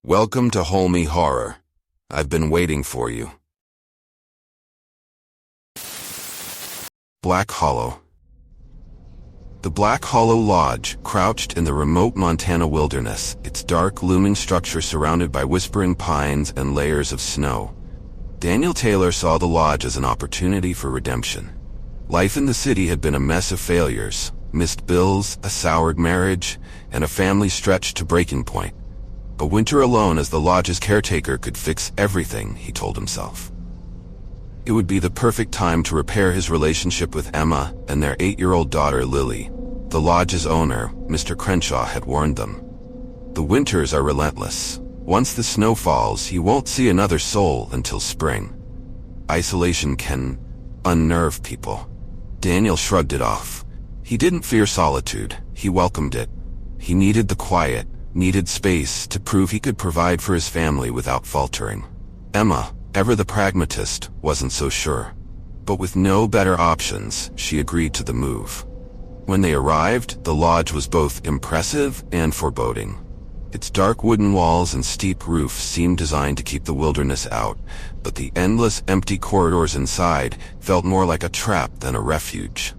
Welcome to Holme Horror. I've been waiting for you. Black Hollow. The Black Hollow Lodge crouched in the remote Montana wilderness, its dark, looming structure surrounded by whispering pines and layers of snow. Daniel Taylor saw the lodge as an opportunity for redemption. Life in the city had been a mess of failures, missed bills, a soured marriage, and a family stretched to breaking point. A winter alone as the lodge's caretaker could fix everything, he told himself. It would be the perfect time to repair his relationship with Emma and their 8-year-old daughter Lily. The lodge's owner, Mr. Crenshaw, had warned them. The winters are relentless. Once the snow falls, you won't see another soul until spring. Isolation can unnerve people. Daniel shrugged it off. He didn't fear solitude. He welcomed it. He needed the quiet, needed space to prove he could provide for his family without faltering. Emma, ever the pragmatist, wasn't so sure. But with no better options, she agreed to the move. When they arrived, the lodge was both impressive and foreboding. Its dark wooden walls and steep roof seemed designed to keep the wilderness out, but the endless empty corridors inside felt more like a trap than a refuge.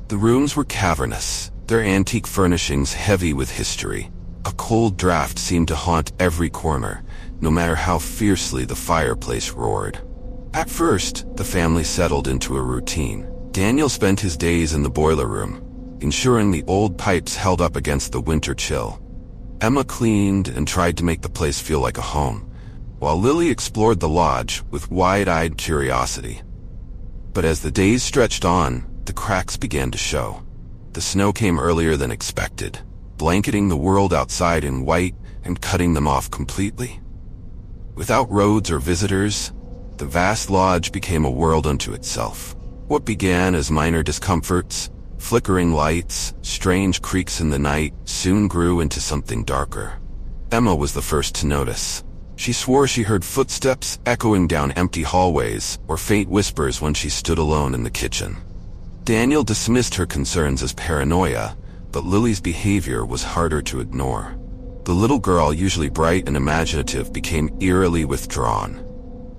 The rooms were cavernous, their antique furnishings heavy with history. A cold draft seemed to haunt every corner, no matter how fiercely the fireplace roared. At first, the family settled into a routine. Daniel spent his days in the boiler room, ensuring the old pipes held up against the winter chill. Emma cleaned and tried to make the place feel like a home, while Lily explored the lodge with wide-eyed curiosity. But as the days stretched on, the cracks began to show. The snow came earlier than expected, blanketing the world outside in white and cutting them off completely. Without roads or visitors, the vast lodge became a world unto itself. What began as minor discomforts, flickering lights, strange creaks in the night, soon grew into something darker. Emma was the first to notice. She swore she heard footsteps echoing down empty hallways or faint whispers when she stood alone in the kitchen. Daniel dismissed her concerns as paranoia, but Lily's behavior was harder to ignore. The little girl, usually bright and imaginative, became eerily withdrawn.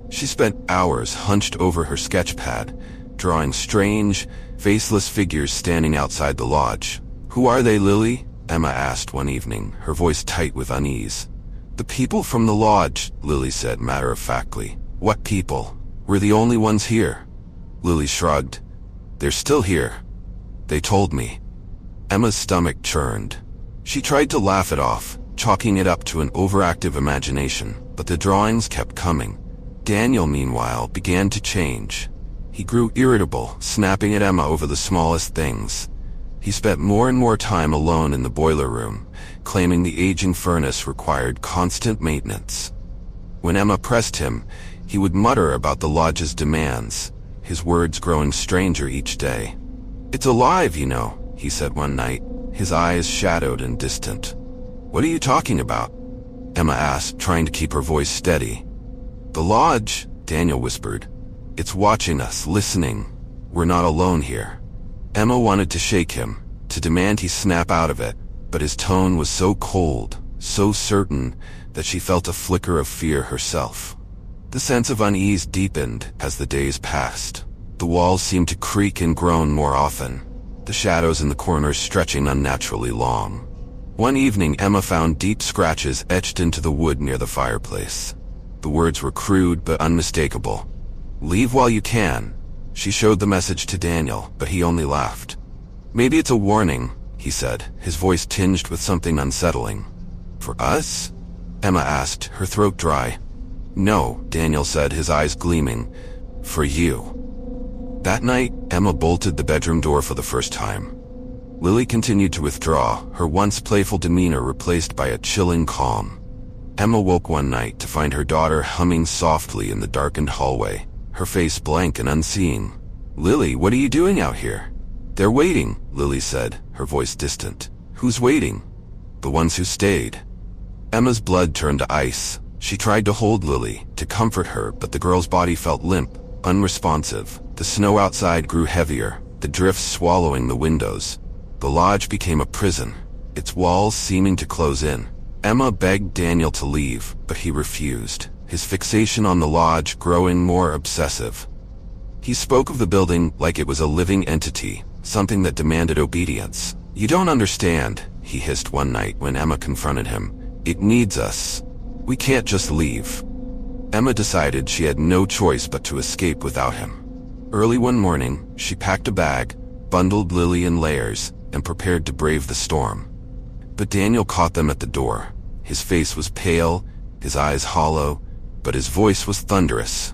She spent hours hunched over her sketch pad, drawing strange, faceless figures standing outside the lodge. "Who are they, Lily?" Emma asked one evening, her voice tight with unease. "The people from the lodge," Lily said matter-of-factly. "What people? We're the only ones here." Lily shrugged. "They're still here. They told me." Emma's stomach churned. She tried to laugh it off, chalking it up to an overactive imagination, but the drawings kept coming. Daniel, meanwhile, began to change. He grew irritable, snapping at Emma over the smallest things. He spent more and more time alone in the boiler room, claiming the aging furnace required constant maintenance. When Emma pressed him, he would mutter about the lodge's demands, his words growing stranger each day. "It's alive, you know," he said one night, his eyes shadowed and distant. "What are you talking about?" Emma asked, trying to keep her voice steady. "The lodge," Daniel whispered. "It's watching us, listening. We're not alone here." Emma wanted to shake him, to demand he snap out of it, but his tone was so cold, so certain, that she felt a flicker of fear herself. The sense of unease deepened as the days passed. The walls seemed to creak and groan more often, the shadows in the corners stretching unnaturally long. One evening, Emma found deep scratches etched into the wood near the fireplace. The words were crude but unmistakable. "Leave while you can." She showed the message to Daniel, but he only laughed. "Maybe it's a warning," he said, his voice tinged with something unsettling. "For us?" Emma asked, her throat dry. "No," Daniel said, his eyes gleaming. "For you." That night, Emma bolted the bedroom door for the first time. Lily continued to withdraw, her once playful demeanor replaced by a chilling calm. Emma woke one night to find her daughter humming softly in the darkened hallway, her face blank and unseeing. "Lily, what are you doing out here?" "They're waiting," Lily said, her voice distant. "Who's waiting?" "The ones who stayed." Emma's blood turned to ice. She tried to hold Lily, to comfort her, but the girl's body felt limp, unresponsive. The snow outside grew heavier, the drifts swallowing the windows. The lodge became a prison, its walls seeming to close in. Emma begged Daniel to leave, but he refused, his fixation on the lodge growing more obsessive. He spoke of the building like it was a living entity, something that demanded obedience. "You don't understand," he hissed one night when Emma confronted him. "It needs us. We can't just leave." Emma decided she had no choice but to escape without him. Early one morning, she packed a bag, bundled Lily in layers, and prepared to brave the storm. But Daniel caught them at the door. His face was pale, his eyes hollow, but his voice was thunderous.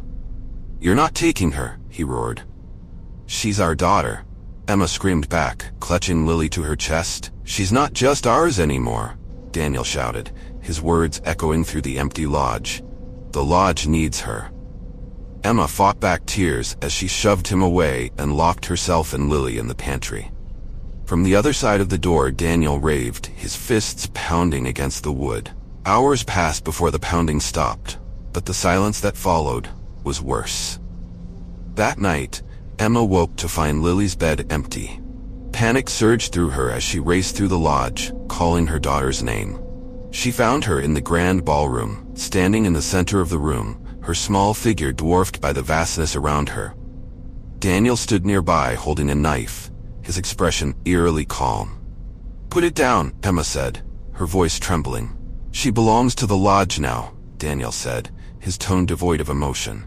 "You're not taking her," he roared. "She's our daughter." Emma screamed back, clutching Lily to her chest. "She's not just ours anymore," Daniel shouted, his words echoing through the empty lodge. "The lodge needs her." Emma fought back tears as she shoved him away and locked herself and Lily in the pantry. From the other side of the door, Daniel raved, his fists pounding against the wood. Hours passed before the pounding stopped, but the silence that followed was worse. That night, Emma woke to find Lily's bed empty. Panic surged through her as she raced through the lodge, calling her daughter's name. She found her in the grand ballroom, standing in the center of the room, her small figure dwarfed by the vastness around her. Daniel stood nearby holding a knife, his expression eerily calm. "Put it down," Emma said, her voice trembling. "She belongs to the lodge now," Daniel said, his tone devoid of emotion.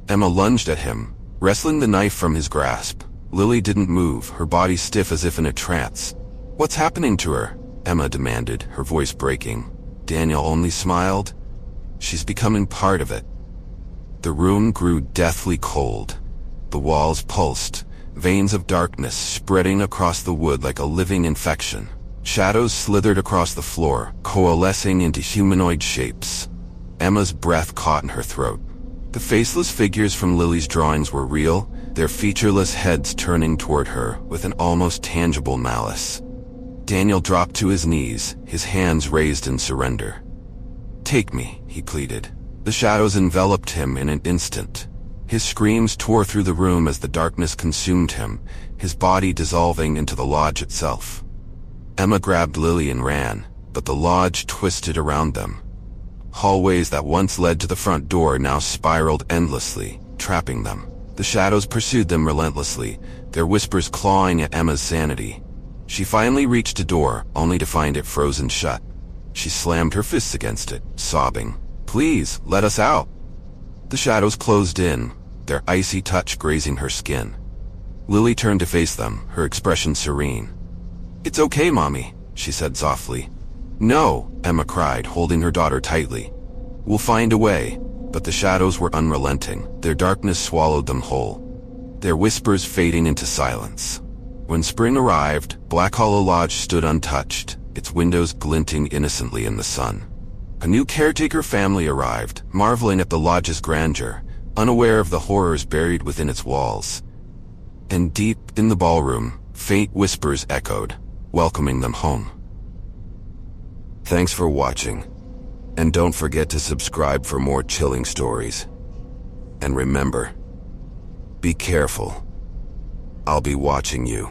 Emma lunged at him, wresting the knife from his grasp. Lily didn't move, her body stiff as if in a trance. "What's happening to her?" Emma demanded, her voice breaking. Daniel only smiled. "She's becoming part of it." The room grew deathly cold. The walls pulsed, veins of darkness spreading across the wood like a living infection. Shadows slithered across the floor, coalescing into humanoid shapes. Emma's breath caught in her throat. The faceless figures from Lily's drawings were real, their featureless heads turning toward her with an almost tangible malice. Daniel dropped to his knees, his hands raised in surrender. "Take me," he pleaded. The shadows enveloped him in an instant. His screams tore through the room as the darkness consumed him, his body dissolving into the lodge itself. Emma grabbed Lily and ran, but the lodge twisted around them. Hallways that once led to the front door now spiraled endlessly, trapping them. The shadows pursued them relentlessly, their whispers clawing at Emma's sanity. She finally reached a door, only to find it frozen shut. She slammed her fists against it, sobbing, "Please, let us out." The shadows closed in, their icy touch grazing her skin. Lily turned to face them, her expression serene. "It's okay, Mommy," she said softly. "No," Emma cried, holding her daughter tightly. "We'll find a way." But the shadows were unrelenting, their darkness swallowed them whole, their whispers fading into silence. When spring arrived, Black Hollow Lodge stood untouched, its windows glinting innocently in the sun. A new caretaker family arrived, marveling at the lodge's grandeur, unaware of the horrors buried within its walls. And deep in the ballroom, faint whispers echoed, welcoming them home. Thanks for watching, and don't forget to subscribe for more chilling stories. And remember, be careful. I'll be watching you.